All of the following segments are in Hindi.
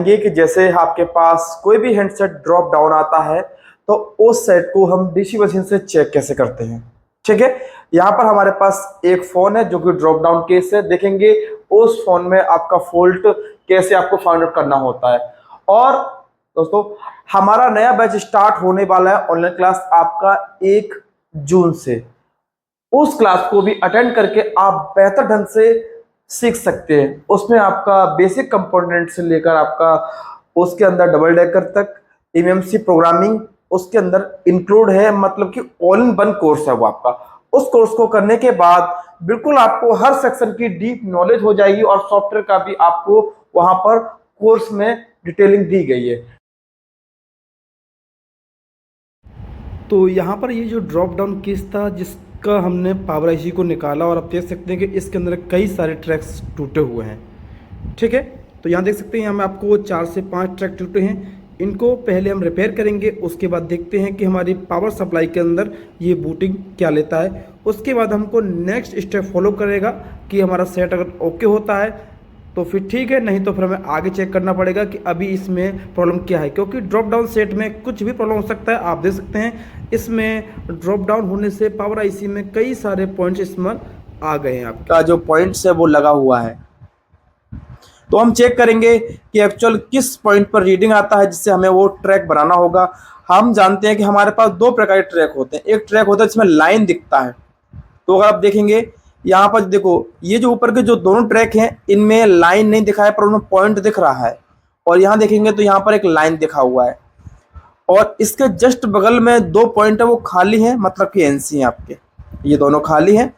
ये कि जैसे आपके पास कोई भी हैंडसेट ड्रॉप डाउन आता है तो उस सेट को हम डीसी मशीन से चेक कैसे करते हैं। ठीक है, यहाँ पर हमारे पास एक फोन है जो कि ड्रॉप डाउन केस है। देखेंगे उस फोन में आपका फॉल्ट कैसे आपको फाइंड आउट करना होता है। और दोस्तों, हमारा नया बैच स्टार्ट होने वाला है ऑनलाइन क्लास आपका 1 जून से। उस क्लास को भी अटेंड करके आप बेहतर ढंग से सीख सकते हैं। उसमें आपका बेसिक कंपोनेंट से लेकर आपका उसके अंदर डबल डेकर तक एमएमसी प्रोग्रामिंग उसके अंदर इंक्लूड है। मतलब कि ऑल इन वन कोर्स है वो आपका। उस कोर्स को करने के बाद बिल्कुल आपको हर सेक्शन की डीप नॉलेज हो जाएगी और सॉफ्टवेयर का भी आपको वहां पर कोर्स में डिटेलिंग दी गई है। तो यहाँ पर ये जो ड्रॉप डाउन केस था जिसका हमने पावर आईसी को निकाला, और आप देख सकते हैं कि इसके अंदर कई सारे ट्रैक्स टूटे हुए हैं। ठीक है, तो यहाँ देख सकते हैं यहाँ में आपको 4 से 5 ट्रैक टूटे हैं। इनको पहले हम रिपेयर करेंगे, उसके बाद देखते हैं कि हमारी पावर सप्लाई के अंदर ये बूटिंग क्या लेता है। उसके बाद हमको नेक्स्ट स्टेप फॉलो करेगा कि हमारा सेट अगर ओके होता है तो फिर ठीक है, नहीं तो फिर हमें आगे चेक करना पड़ेगा कि अभी इसमें प्रॉब्लम क्या है, क्योंकि ड्रॉप डाउन सेट में कुछ भी प्रॉब्लम हो सकता है। आप देख सकते हैं इसमें ड्रॉप डाउन होने से पावर आईसी में कई सारे पॉइंट्स इसमें आ गए हैं। आपका जो पॉइंट्स है वो लगा हुआ है, तो हम चेक करेंगे कि एक्चुअल किस पॉइंट पर रीडिंग आता है जिससे हमें वो ट्रैक बनाना होगा। हम जानते हैं कि हमारे पास 2 प्रकार के ट्रैक होते हैं। एक ट्रैक होता है जिसमें लाइन दिखता है, तो अगर आप देखेंगे यहाँ पर देखो ये जो ऊपर के जो दोनों ट्रैक हैं इनमें लाइन नहीं दिखा है पर उनमें पॉइंट दिख रहा है। और यहाँ देखेंगे तो यहाँ पर एक लाइन दिखा हुआ है और इसके जस्ट बगल में 2 पॉइंट है वो खाली हैं, मतलब कि एनसी हैं आपके। ये दोनों खाली हैं,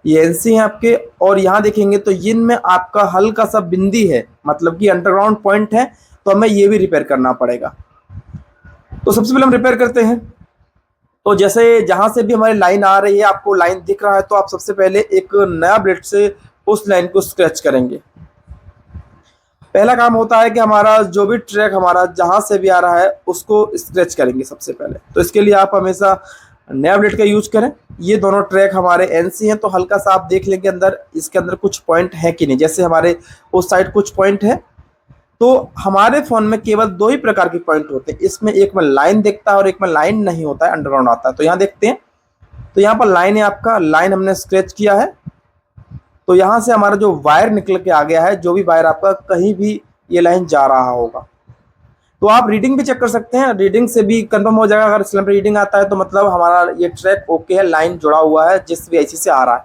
ये एनसी हैं आपके। और यहाँ देखेंगे तो इनमें आपका हल्का सा बिंदी है, मतलब कि अंडरग्राउंड पॉइंट है, तो हमें ये भी रिपेयर करना पड़ेगा। तो सबसे पहले हम रिपेयर करते हैं। तो जैसे जहां से भी हमारी लाइन आ रही है, आपको लाइन दिख रहा है, तो आप सबसे पहले एक नया ब्लेड से उस लाइन को स्क्रैच करेंगे। पहला काम होता है कि हमारा जो भी ट्रैक हमारा जहां से भी आ रहा है उसको स्क्रैच करेंगे सबसे पहले। तो इसके लिए आप हमेशा नया ब्लेड का यूज करें। ये दोनों ट्रैक हमारे एनसी हैं, तो हल्का सा आप देख लेंगे अंदर इसके अंदर कुछ पॉइंट है कि नहीं। जैसे हमारे उस साइड कुछ पॉइंट है, तो हमारे फोन में केवल 2 ही प्रकार के पॉइंट होते हैं। इसमें एक में लाइन दिखता है और एक में लाइन नहीं होता है, अंडरग्राउंड आता है। तो यहाँ देखते हैं, तो यहाँ पर लाइन है आपका, लाइन हमने स्क्रैच किया है। तो यहाँ से हमारा जो वायर निकल के आ गया है, जो भी वायर आपका कहीं भी ये लाइन जा रहा होगा, तो आप रीडिंग भी चेक कर सकते हैं। रीडिंग से भी कंफर्म हो जाएगा। अगर स्लैम पे रीडिंग आता है तो मतलब हमारा ये ट्रैक ओके है, लाइन जुड़ा हुआ है जिस भी आईसी से आ रहा है।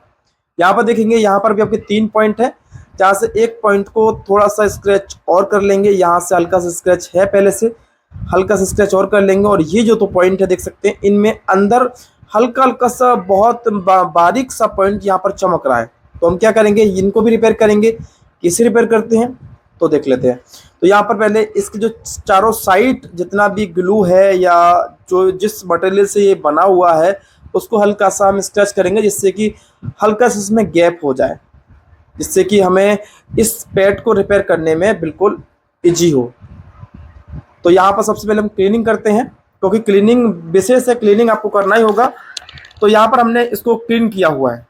यहाँ पर देखेंगे, यहाँ पर भी आपके 3 पॉइंट है, जहाँ से एक पॉइंट को थोड़ा सा स्क्रैच और कर लेंगे। यहाँ से हल्का सा स्क्रैच है, पहले से हल्का सा स्क्रैच और कर लेंगे। और ये जो 2 पॉइंट है देख सकते हैं, इनमें अंदर हल्का हल्का सा बहुत बारीक सा पॉइंट यहाँ पर चमक रहा है। तो हम क्या करेंगे, इनको भी रिपेयर करेंगे। किसे रिपेयर करते हैं तो देख लेते हैं। तो यहाँ पर पहले इसके जो चारों साइड जितना भी ग्लू है या जो जिस मटेरियल से ये बना हुआ है उसको हल्का सा हम स्क्रैच करेंगे, जिससे कि हल्का सा इसमें गैप हो जाए, जिससे कि हमें इस पैड को रिपेयर करने में बिल्कुल इजी हो। तो यहाँ पर सबसे पहले हम क्लीनिंग करते हैं, क्योंकि क्लीनिंग विशेष है, क्लीनिंग आपको करना ही होगा। तो यहाँ पर हमने इसको क्लीन किया हुआ है।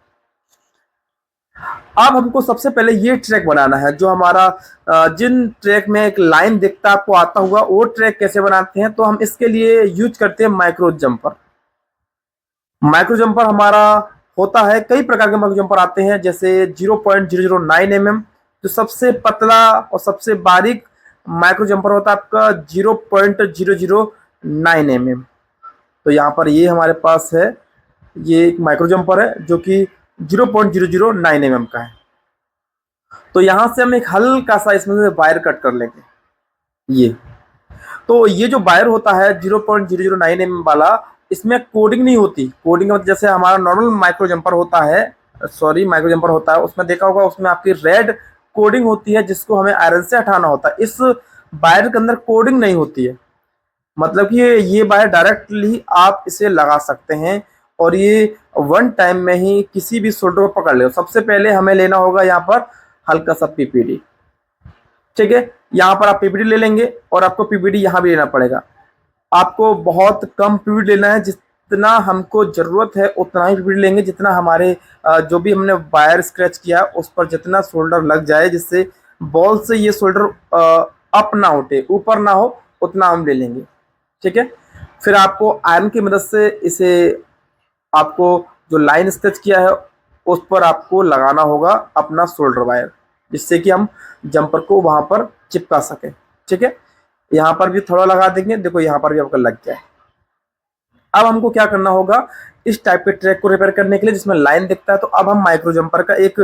अब हमको सबसे पहले ये ट्रैक बनाना है, जो हमारा जिन ट्रैक में एक लाइन दिखता है आपको आता हुआ, वो ट्रैक कैसे बनाते हैं। तो हम इसके लिए यूज करते हैं माइक्रो जंपर। माइक्रो जंपर हमारा होता है, कई प्रकार के माइक्रो जंपर आते हैं, जैसे 0.009 mm जो सबसे पतला और सबसे बारीक माइक्रो जंपर होता है आपका 0.009 mm। तो यहाँ पर ये हमारे पास है, ये एक माइक्रो जंपर है जो कि 0.009 mm का है। तो यहाँ से हम एक हल्का सा इसमें से वायर कट कर लेंगे। ये तो ये जो वायर होता है 0.009 mm वाला, इसमें कोडिंग नहीं होती। कोडिंग मतलब जैसे हमारा नॉर्मल माइक्रो जंपर होता है, माइक्रो जंपर होता है, उसमें देखा होगा उसमें आपकी रेड कोडिंग होती है जिसको हमें आयरन से हटाना होता है। इस वायर के अंदर कोडिंग नहीं होती है, मतलब कि ये वायर डायरेक्टली आप इसे लगा सकते हैं और ये वन टाइम में ही किसी भी सोल्डर को पकड़ ले। सबसे पहले हमें लेना होगा यहाँ पर हल्का सा पीपीडी। ठीक है, यहाँ पर आप पीपीडी ले लेंगे और आपको पीपीडी यहाँ भी लेना पड़ेगा। आपको बहुत कम पीपीडी लेना है, जितना हमको जरूरत है उतना ही पीपीडी लेंगे, जितना हमारे जो भी हमने वायर स्क्रैच किया है उस पर जितना सोल्डर लग जाए, जिससे बॉल से ये सोल्डर अप ना उठे, ऊपर ना हो, उतना हम ले लेंगे। ठीक है, फिर आपको आयरन की मदद से इसे, आपको जो लाइन स्केच किया है उस पर आपको लगाना होगा अपना सोल्डर वायर, जिससे कि हम जंपर को वहां पर चिपका सके। ठीक है, यहाँ पर भी थोड़ा लगा देंगे, देखो यहाँ पर भी आपका लग गया है। अब हमको क्या करना होगा, इस टाइप के ट्रैक को रिपेयर करने के लिए जिसमें लाइन दिखता है, तो अब हम माइक्रो जंपर का एक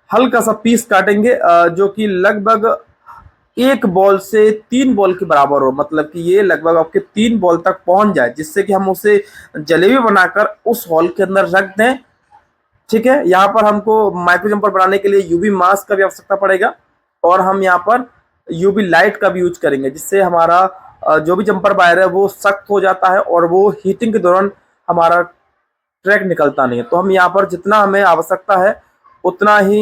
हल्का सा पीस काटेंगे, जो कि लगभग 1 बॉल से 3 बॉल के बराबर हो, मतलब कि ये लगभग आपके 3 बॉल तक पहुंच जाए, जिससे कि हम उसे जलेबी बनाकर उस हॉल के अंदर रख दें। ठीक है, यहाँ पर हमको माइक्रो जंपर बनाने के लिए यूवी मास्क का भी आवश्यकता पड़ेगा, और हम यहाँ पर यूवी लाइट का भी यूज करेंगे, जिससे हमारा जो भी जंपर वायर है वो सख्त हो जाता है और वो हीटिंग के दौरान हमारा ट्रैक निकलता नहीं है। तो हम यहाँ पर जितना हमें आवश्यकता है उतना ही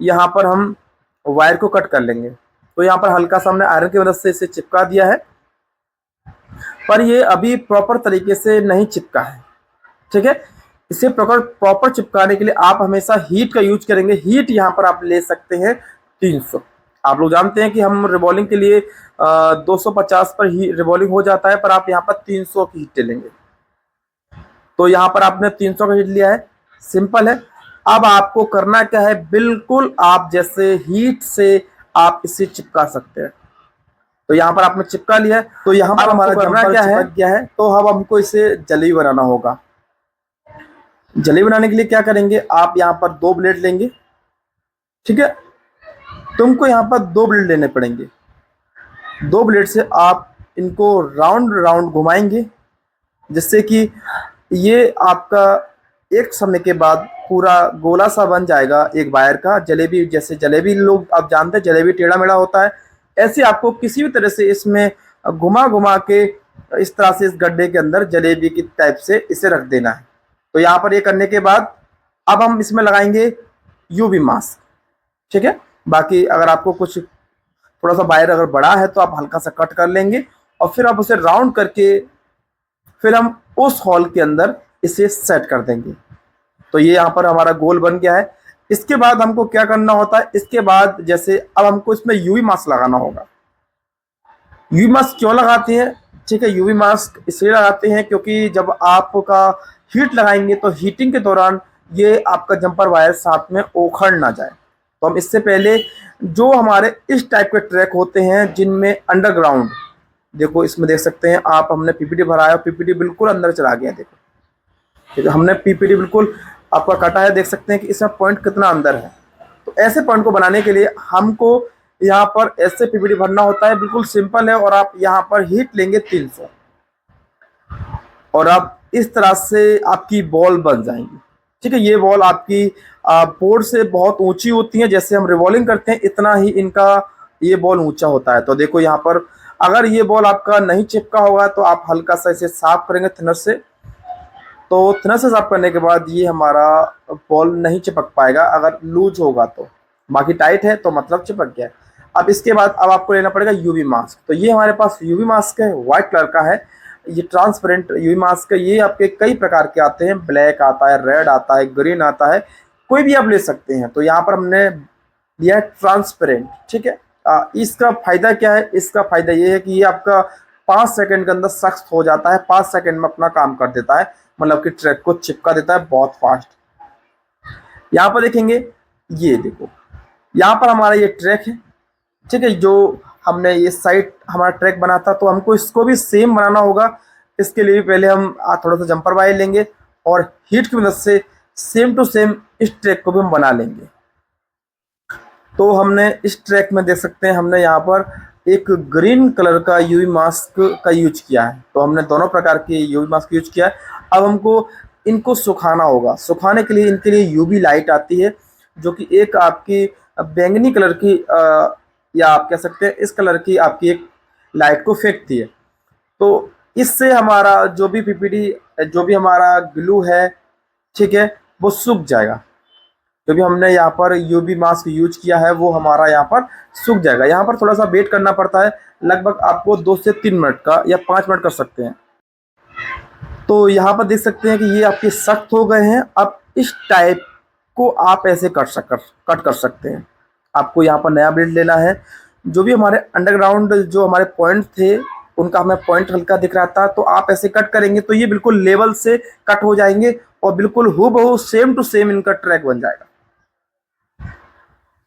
यहाँ पर हम वायर को कट कर लेंगे। तो यहाँ पर हल्का सा हमने आयरन की मदद से इसे चिपका दिया है, पर ये अभी प्रॉपर तरीके से नहीं चिपका है। ठीक है, इसे प्रॉपर चिपकाने के लिए आप हमेशा हीट का यूज करेंगे। हीट यहाँ पर आप ले सकते हैं 300। आप लोग जानते हैं कि हम रिवॉल्विंग के लिए 250 पर ही रिवॉल्विंग हो जाता है, पर आप यहाँ पर 300 की हीट लेंगे। तो यहाँ पर आपने 300 का हीट लिया है, सिंपल है। अब आपको करना क्या है, बिल्कुल आप जैसे हीट से आप इसे चिपका सकते हैं। तो यहाँ पर आपने चिपका लिया है, तो यहाँ पर हमारा जंपर क्या है गया है। तो अब हमको इसे जलेबी बनाना होगा। जलेबी बनाने के लिए क्या करेंगे, आप यहाँ पर 2 ब्लेड लेंगे। ठीक है, तुमको यहाँ पर 2 ब्लेड लेने पड़ेंगे। 2 ब्लेड से आप इनको राउंड राउंड घुमाएंगे, जिससे कि ये आपका एक समय के बाद पूरा गोला सा बन जाएगा एक वायर का। जलेबी, जैसे जलेबी लोग आप जानते हैं जलेबी टेढ़ा मेढ़ा होता है, ऐसे आपको किसी भी तरह से इसमें घुमा घुमा के इस तरह से इस गड्ढे के अंदर जलेबी की टाइप से इसे रख देना है। तो यहाँ पर ये करने के बाद अब हम इसमें लगाएंगे यूवी मास्क। ठीक है, बाकी अगर आपको कुछ थोड़ा सा वायर अगर बड़ा है तो आप हल्का सा कट कर लेंगे, और फिर आप उसे राउंड करके फिर हम उस हॉल के अंदर इसे सेट कर देंगे। तो ये यहाँ पर हमारा गोल बन गया है। इसके बाद हमको क्या करना होता है, इसके बाद जैसे अब हमको इसमें यूवी मास्क लगाना होगा। यूवी मास्क क्यों लगाते हैं, ठीक है, यूवी मास्क इसलिए लगाते हैं क्योंकि जब आपका हीट लगाएंगे तो हीटिंग के दौरान ये आपका जंपर वायर साथ में उखड़ ना जाए। तो हम इससे पहले जो हमारे इस टाइप के ट्रैक होते हैं जिनमें अंडरग्राउंड, देखो इसमें देख सकते हैं आप, हमने पीपीटी भराया, पीपीटी बिल्कुल अंदर चला गया। देखो ठीक है, हमने पीपीटी बिल्कुल आपका कटा है, देख सकते हैं कि इसमें पॉइंट कितना अंदर है। तो ऐसे पॉइंट को बनाने के लिए हमको यहाँ पर ऐसे पीपीटी भरना होता है, बिल्कुल सिंपल है। और आप यहाँ पर हीट लेंगे 300, और आप इस तरह से आपकी बॉल बन जाएंगी। ठीक है, ये बॉल आपकी बोर्ड से बहुत ऊंची होती है, जैसे हम रिवॉल्विंग करते हैं इतना ही इनका ये बॉल ऊंचा होता है। तो देखो यहाँ पर अगर ये बॉल आपका नहीं चिपका होगा तो आप हल्का सा इसे साफ करेंगे थिनर से। तो थिनर से साफ करने के बाद ये हमारा बॉल नहीं चिपक पाएगा अगर लूज होगा तो, बाकी टाइट है तो मतलब चिपक गया। अब इसके बाद अब आपको लेना पड़ेगा यूवी मास्क। तो ये हमारे पास यूवी मास्क है, व्हाइट कलर का है, ये ट्रांसपेरेंट यूवी मास्क है। ये आपके कई प्रकार के आते हैं, ब्लैक आता है, रेड आता है, ग्रीन आता है, कोई भी आप ले सकते हैं। तो यहाँ पर हमने लिया है ट्रांसपेरेंट। ठीक है, इसका फायदा क्या है, इसका फायदा ये है कि ये आपका 5 सेकंड के अंदर सख्त हो जाता है, 5 सेकंड में अपना काम कर देता है, मतलब कि ट्रैक को चिपका देता है बहुत फास्ट। यहाँ पर देखेंगे, ये देखो यहाँ पर हमारा ये ट्रैक है। ठीक है, जो हमने ये साइड हमारा ट्रैक बना था, तो हमको इसको भी सेम बनाना होगा। इसके लिए पहले हम थोड़ा सा जंपर वायर लेंगे और हीट की मदद से सेम टू सेम इस ट्रैक को भी हम बना लेंगे। तो हमने इस ट्रैक में देख सकते हैं हमने यहाँ पर एक ग्रीन कलर का यूवी मास्क का यूज किया है। तो हमने दोनों प्रकार के यूवी मास्क यूज किया है। अब हमको इनको सुखाना होगा। सुखाने के लिए इनके लिए यूवी लाइट आती है, जो कि एक आपकी बैंगनी कलर की या आप कह सकते हैं इस कलर की आपकी एक लाइट को फेंकती है। तो इससे हमारा जो भी पीपीटी, जो भी हमारा ग्लू है, ठीक है, वो सूख जाएगा। जो भी हमने यहाँ पर यूवी मास्क यूज किया है वो हमारा यहाँ पर सूख जाएगा। यहाँ पर थोड़ा सा वेट करना पड़ता है, लगभग आपको 2 से 3 मिनट का या 5 मिनट कर सकते हैं। तो यहाँ पर देख सकते हैं कि ये आपके सख्त हो गए हैं। अब इस टाइप को आप ऐसे कट कर सकते हैं। आपको यहाँ पर नया ब्लेड लेना है, जो भी हमारे अंडरग्राउंड जो हमारे पॉइंट थे उनका हमें पॉइंट हल्का दिख रहा था, तो आप ऐसे कट करेंगे तो ये बिल्कुल लेवल से कट हो जाएंगे और बिल्कुल हूबहू सेम टू सेम इनका ट्रैक बन जाएगा।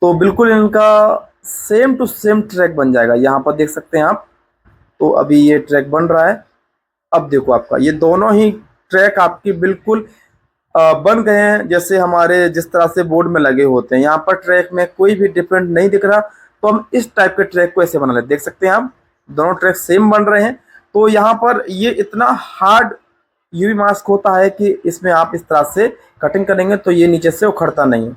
तो बिल्कुल इनका सेम टू सेम ट्रैक बन जाएगा। यहाँ पर देख सकते हैं आप, तो अभी ये ट्रैक बन रहा है। अब देखो आपका ये दोनों ही ट्रैक आपकी बिल्कुल बन गए हैं जैसे हमारे जिस तरह से बोर्ड में लगे होते हैं। यहाँ पर ट्रैक में कोई भी डिफरेंट नहीं दिख रहा, तो हम इस टाइप के ट्रैक को ऐसे बना लेते, देख सकते हैं आप दोनों ट्रैक सेम बन रहे हैं। तो यहाँ पर ये इतना हार्ड यूवी मास्क होता है कि इसमें आप इस तरह से कटिंग करेंगे तो ये नीचे से उखड़ता नहीं है।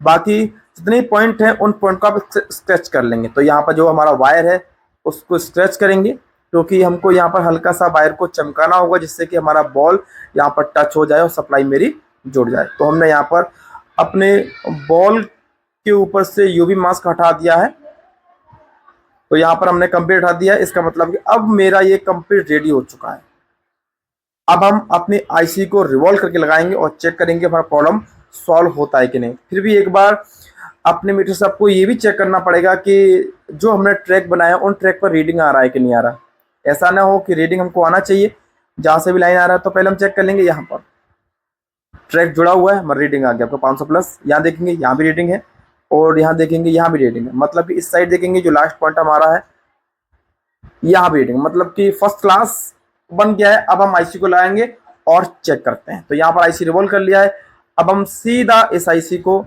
बाकी जितने पॉइंट हैं उन पॉइंट को आप स्ट्रेच कर लेंगे। तो यहाँ पर जो हमारा वायर है उसको स्ट्रेच करेंगे, क्योंकि हमको यहाँ पर हल्का सा वायर को चमकाना होगा जिससे कि हमारा बॉल यहाँ पर टच हो जाए और सप्लाई मेरी जुड़ जाए। तो हमने यहाँ पर अपने बॉल के ऊपर से यूवी मास्क हटा दिया है। तो यहाँ पर हमने कंप्लीट हटा दिया है, इसका मतलब कि अब मेरा ये कंप्लीट रेडी हो चुका है। अब हम अपनी आईसी को रिवॉल्व करके लगाएंगे और चेक करेंगे हमारा प्रॉब्लम सॉल्व होता है कि नहीं। फिर भी एक बार अपने मीटर से आपको ये भी चेक करना पड़ेगा कि जो हमने ट्रैक बनाया उन ट्रैक पर रीडिंग आ रहा है कि नहीं आ रहा। ऐसा ना हो कि रीडिंग हमको आना चाहिए, जहाँ से भी लाइन आ रहा है तो पहले हम चेक कर लेंगे। यहाँ पर ट्रैक जुड़ा हुआ है, हमारा रीडिंग आ गया आपको 500 प्लस। यहाँ देखेंगे यहाँ भी रीडिंग है और यहाँ देखेंगे यहाँ भी रीडिंग है, मतलब कि इस साइड देखेंगे जो लास्ट पॉइंट हमारा है यहाँ भी रीडिंग, मतलब कि फर्स्ट क्लास बन गया है। अब हम आईसी को लगाएंगे और चेक करते हैं। तो यहाँ पर आईसी रिवॉल्व कर लिया है। अब हम सीधा इस आईसी को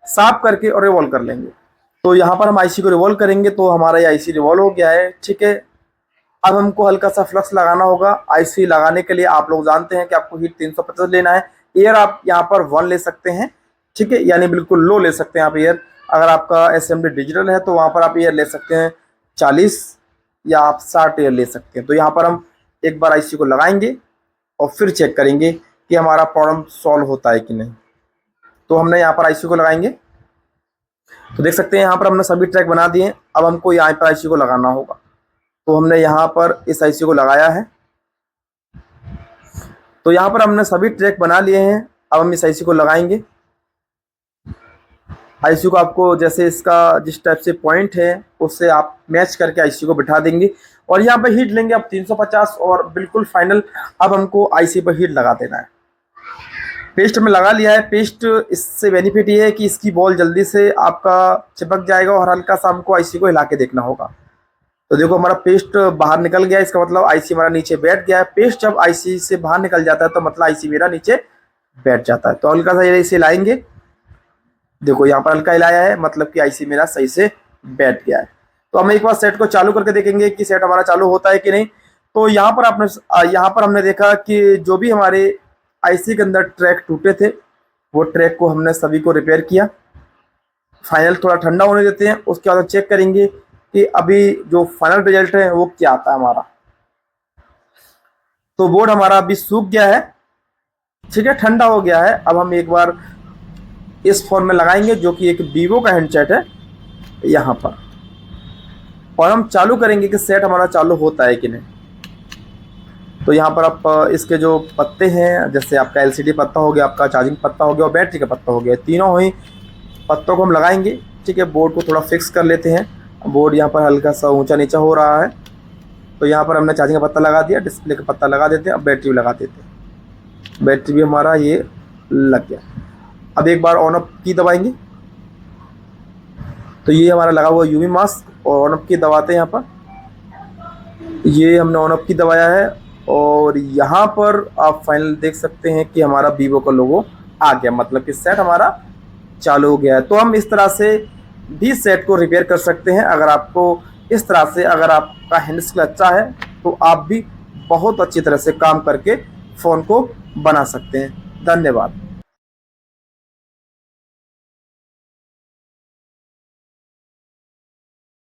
साफ करके और रिवॉल्व कर लेंगे। तो यहाँ पर हम आईसी को रिवॉल्व करेंगे तो हमारा ये आईसी रिवॉल्व हो गया है, ठीक है। अब हमको हल्का सा फ्लक्स लगाना होगा। आईसी लगाने के लिए आप लोग जानते हैं कि आपको हीट 350 लेना है। एयर आप यहाँ पर 1 ले सकते हैं, ठीक है, यानी बिल्कुल लो ले सकते हैं आप एयर। अगर आपका एसएमडी डिजिटल है तो वहाँ पर आप एयर ले सकते हैं 40 या आप 60 एयर ले सकते हैं। तो यहाँ पर हम एक बार आईसी को लगाएंगे और फिर चेक करेंगे कि हमारा प्रॉब्लम सॉल्व होता है कि नहीं। तो हमने यहाँ पर आईसी को लगाएंगे, तो देख सकते हैं यहाँ पर हमने सभी ट्रैक बना दिए। अब हमको यहाँ पर आईसी को लगाना होगा। तो हमने यहाँ पर इस आईसी को लगाया है। तो यहाँ पर हमने सभी ट्रैक बना लिए हैं। अब हम इस आईसी को लगाएंगे। आईसी को आपको जैसे इसका जिस टाइप से पॉइंट है उससे आप मैच करके आईसी को बिठा देंगे और यहाँ पर हीट लेंगे अब 350 और बिल्कुल फाइनल। अब हमको आईसी पर हीट लगा देना है। पेस्ट में लगा लिया है। पेस्ट इससे बेनिफिट ये है कि इसकी बॉल जल्दी से आपका चिपक जाएगा और हल्का सा हमको आईसी को हिला के देखना होगा। तो देखो हमारा पेस्ट बाहर निकल गया, इसका मतलब आईसी हमारा नीचे बैठ गया है। पेस्ट जब आईसी से बाहर निकल जाता है तो मतलब आईसी मेरा नीचे बैठ जाता है। तो हल्का सा ये इसे हिलाएंगे, देखो यहाँ पर हल्का हिलाया है, मतलब कि आईसी मेरा सही से बैठ गया है। तो हम एक बार सेट को चालू करके देखेंगे कि सेट हमारा चालू होता है कि नहीं। तो यहाँ पर हमने देखा कि जो भी हमारे आईसी के अंदर ट्रैक टूटे थे वो ट्रैक को हमने सभी को रिपेयर किया। फाइनल थोड़ा ठंडा होने देते हैं, उसके बाद हम चेक करेंगे कि अभी जो फाइनल रिजल्ट है वो क्या आता है हमारा। तो बोर्ड हमारा अभी सूख गया है, ठीक है, ठंडा हो गया है। अब हम एक बार इस फोन में लगाएंगे जो कि एक वीवो का हैंडसेट है यहाँ पर, और हम चालू करेंगे कि सेट हमारा चालू होता है कि नहीं। तो यहाँ पर आप इसके जो पत्ते हैं, जैसे आपका एलसीडी पत्ता हो गया, आपका चार्जिंग पत्ता हो गया और बैटरी का पत्ता हो गया, तीनों ही पत्तों को हम लगाएंगे, ठीक है। बोर्ड को थोड़ा फिक्स कर लेते हैं। बोर्ड यहाँ पर हल्का सा ऊंचा नीचा हो रहा है। तो यहाँ पर हमने चार्जिंग का पत्ता लगा दिया, डिस्प्ले का पत्ता लगा देते हैं। अब बैटरी भी लगा देते हैं। बैटरी भी हमारा ये लग गया। अब एक बार ऑन ऑफ की दबाएंगे तो ये हमारा लगा हुआ यूवी मास्क, और ऑन ऑफ की दबाते हैं। यहाँ पर ये हमने ऑन ऑफ की दबाया है और यहाँ पर आप फाइनल देख सकते हैं कि हमारा वीवो का लोगो आ गया, मतलब कि सेट हमारा चालू हो गया है। तो हम इस तरह से भी सेट को रिपेयर कर सकते हैं। अगर आपको इस तरह से अगर आपका हैंडस्किल अच्छा है तो आप भी बहुत अच्छी तरह से काम करके फ़ोन को बना सकते हैं। धन्यवाद।